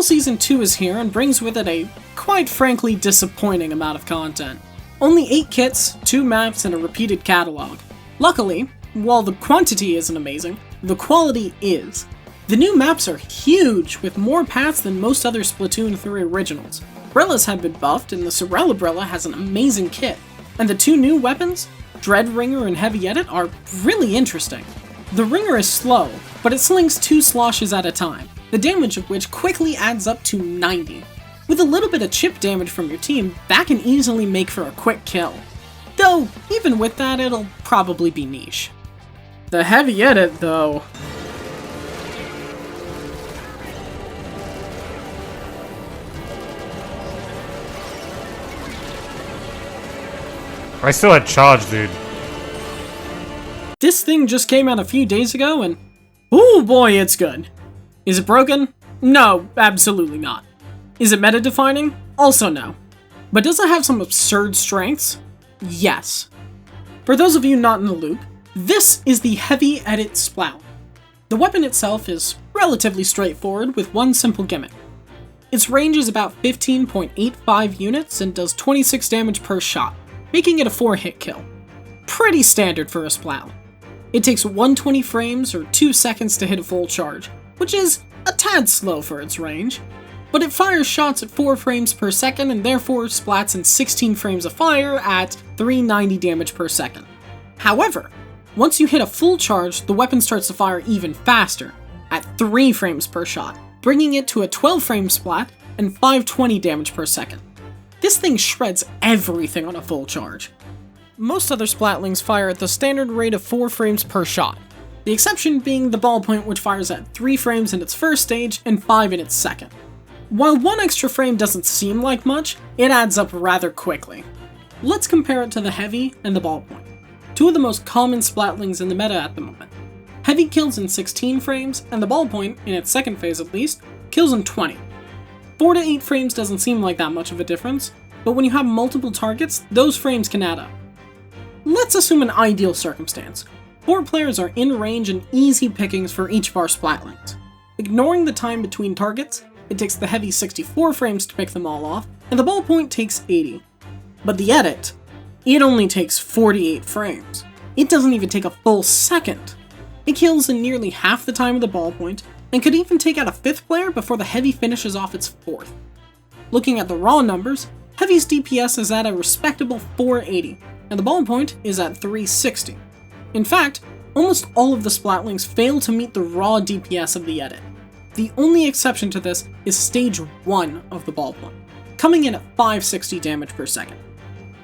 Marvel Season 2 is here and brings with it a, quite frankly, disappointing amount of content. Only 8 kits, 2 maps, and a repeated catalog. Luckily, while the quantity isn't amazing, the quality is. The new maps are huge, with more paths than most other Splatoon 3 originals. Brillas have been buffed, and the Sorella Brilla has an amazing kit. And the 2 new weapons, Dread Ringer and Heavy Edit, are really interesting. The Ringer is slow, but it slings 2 sloshes at a time, the damage of which quickly adds up to 90. With a little bit of chip damage from your team, that can easily make for a quick kill. Though, even with that, it'll probably be niche. The Heavy Edit, though... I still had charge, dude. This thing just came out a few days ago, and ooh boy, it's good. Is it broken? No, absolutely not. Is it meta-defining? Also no. But does it have some absurd strengths? Yes. For those of you not in the loop, this is the Heavy Edit Splout. The weapon itself is relatively straightforward with one simple gimmick. Its range is about 15.85 units and does 26 damage per shot, making it a 4-hit kill. Pretty standard for a Splout. It takes 120 frames or 2 seconds to hit a full charge, which is a tad slow for its range, but it fires shots at 4 frames per second and therefore splats in 16 frames of fire at 390 damage per second. However, once you hit a full charge, the weapon starts to fire even faster, at 3 frames per shot, bringing it to a 12 frame splat and 520 damage per second. This thing shreds everything on a full charge. Most other Splatlings fire at the standard rate of 4 frames per shot, the exception being the Ballpoint, which fires at 3 frames in its first stage and 5 in its second. While 1 extra frame doesn't seem like much, it adds up rather quickly. Let's compare it to the Heavy and the Ballpoint, 2 of the most common Splatlings in the meta at the moment. Heavy kills in 16 frames, and the Ballpoint, in its second phase at least, kills in 20. 4 to 8 frames doesn't seem like that much of a difference, but when you have multiple targets, those frames can add up. Let's assume an ideal circumstance. 4 players are in range and easy pickings for each of our Splatlings. Ignoring the time between targets, it takes the Heavy 64 frames to pick them all off, and the Ballpoint takes 80. But the Edit, it only takes 48 frames. It doesn't even take a full second. It kills in nearly half the time of the Ballpoint, and could even take out a 5th player before the Heavy finishes off its 4th. Looking at the raw numbers, Heavy's DPS is at a respectable 480, and the Ballpoint is at 360. In fact, almost all of the Splatlings fail to meet the raw DPS of the Edit. The only exception to this is Stage 1 of the Ballpoint, coming in at 560 damage per second.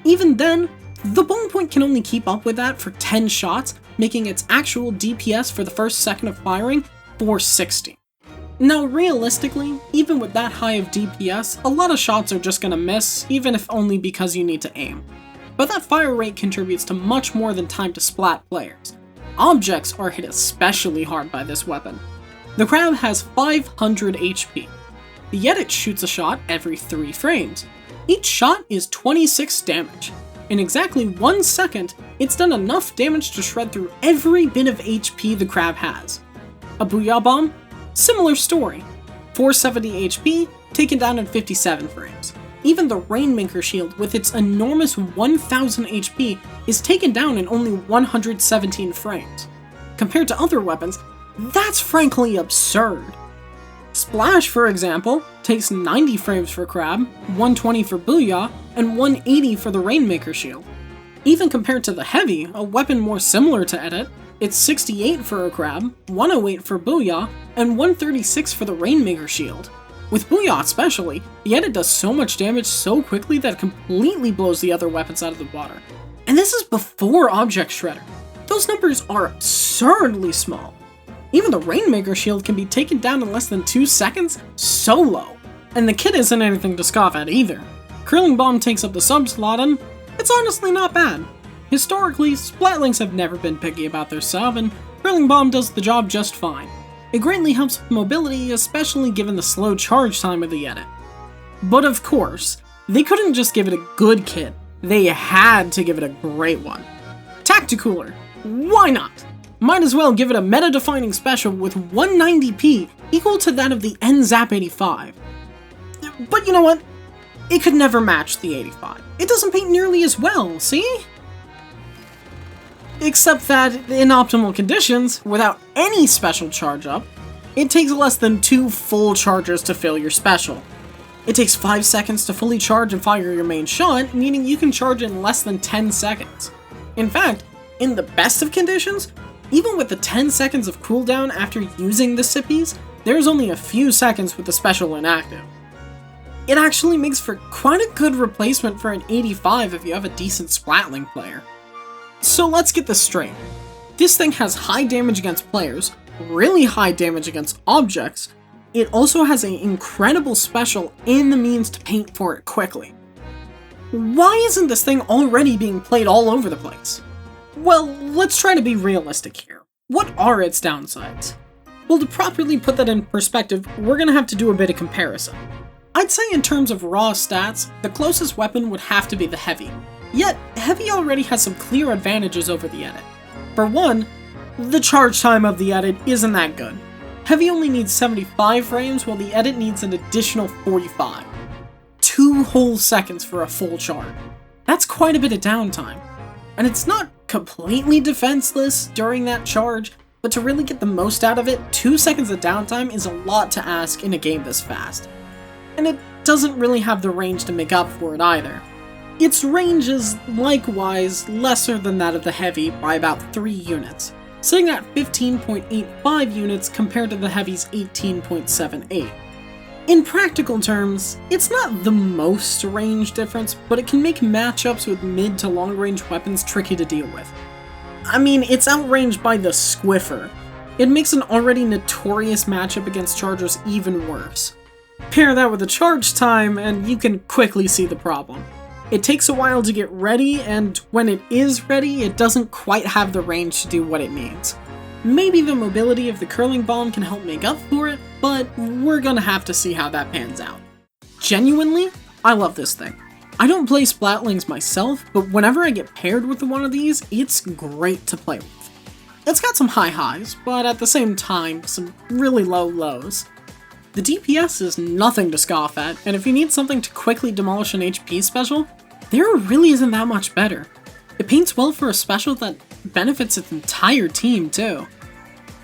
Even then, the Ballpoint can only keep up with that for 10 shots, making its actual DPS for the first second of firing 460. Now realistically, even with that high of DPS, a lot of shots are just gonna miss, even if only because you need to aim. But that fire rate contributes to much more than time to splat players. Objects are hit especially hard by this weapon. The Crab has 500 HP. The Edit shoots a shot every 3 frames. Each shot is 26 damage. In exactly 1 second, it's done enough damage to shred through every bit of HP the Crab has. A Booyah Bomb? Similar story. 470 HP, taken down in 57 frames. Even the Rainmaker shield, with its enormous 1000 HP, is taken down in only 117 frames. Compared to other weapons, that's frankly absurd. Splash, for example, takes 90 frames for Crab, 120 for Booyah, and 180 for the Rainmaker shield. Even compared to the Heavy, a weapon more similar to Edit, it's 68 for a Crab, 108 for Booyah, and 136 for the Rainmaker shield. With Booyah especially, the Edit does so much damage so quickly that it completely blows the other weapons out of the water. And this is before Object Shredder. Those numbers are absurdly small. Even the Rainmaker shield can be taken down in less than 2 seconds solo. And the kit isn't anything to scoff at either. Curling Bomb takes up the sub slot and it's honestly not bad. Historically, Splatlings have never been picky about their sub, and Curling Bomb does the job just fine. It greatly helps with mobility, especially given the slow charge time of the Edit. But of course, they couldn't just give it a good kit, they had to give it a great one. Tacticooler, why not? Might as well give it a meta-defining special with 190p equal to that of the NZAP 85. But you know what? It could never match the 85. It doesn't paint nearly as well, see? Except that, in optimal conditions, without any special charge up, it takes less than 2 full chargers to fill your special. It takes 5 seconds to fully charge and fire your main shot, meaning you can charge in less than 10 seconds. In fact, in the best of conditions, even with the 10 seconds of cooldown after using the Sippies, there's only a few seconds with the special inactive. It actually makes for quite a good replacement for an 85 if you have a decent Splatling player. So let's get this straight. This thing has high damage against players, really high damage against objects. It also has an incredible special and the means to paint for it quickly. Why isn't this thing already being played all over the place? Well, let's try to be realistic here. What are its downsides? Well, to properly put that in perspective, we're gonna have to do a bit of comparison. I'd say in terms of raw stats, the closest weapon would have to be the Heavy. Yet, Heavy already has some clear advantages over the Edit. For one, the charge time of the Edit isn't that good. Heavy only needs 75 frames, while the Edit needs an additional 45. 2 whole seconds for a full charge. That's quite a bit of downtime. And it's not completely defenseless during that charge, but to really get the most out of it, 2 seconds of downtime is a lot to ask in a game this fast. And it doesn't really have the range to make up for it either. Its range is likewise lesser than that of the Heavy by about 3 units, sitting at 15.85 units compared to the Heavy's 18.78. In practical terms, it's not the most range difference, but it can make matchups with mid to long range weapons tricky to deal with. I mean, it's outranged by the Squiffer. It makes an already notorious matchup against chargers even worse. Pair that with the charge time, and you can quickly see the problem. It takes a while to get ready, and when it is ready, it doesn't quite have the range to do what it needs. Maybe the mobility of the curling bomb can help make up for it, but we're gonna have to see how that pans out. Genuinely, I love this thing. I don't play Splatlings myself, but whenever I get paired with one of these, it's great to play with. It's got some high highs, but at the same time, some really low lows. The DPS is nothing to scoff at, and if you need something to quickly demolish an HP special, there really isn't that much better. It paints well for a special that benefits its entire team too.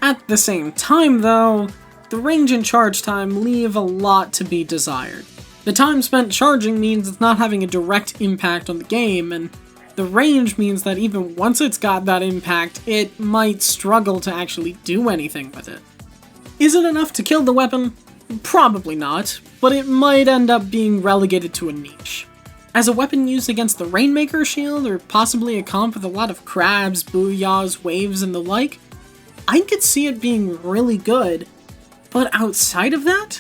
At the same time though, the range and charge time leave a lot to be desired. The time spent charging means it's not having a direct impact on the game, and the range means that even once it's got that impact, it might struggle to actually do anything with it. Is it enough to kill the weapon? Probably not, but it might end up being relegated to a niche. As a weapon used against the Rainmaker shield, or possibly a comp with a lot of crabs, booyahs, waves, and the like, I could see it being really good, but outside of that,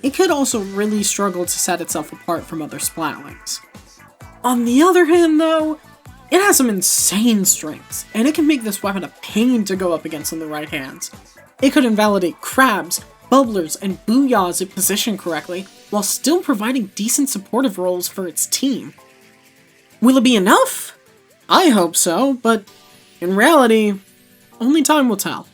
it could also really struggle to set itself apart from other Splatlings. On the other hand though, it has some insane strengths, and it can make this weapon a pain to go up against in the right hands. It could invalidate crabs, bubblers, and booyahs if positioned correctly, while still providing decent supportive roles for its team. Will it be enough? I hope so, but in reality, only time will tell.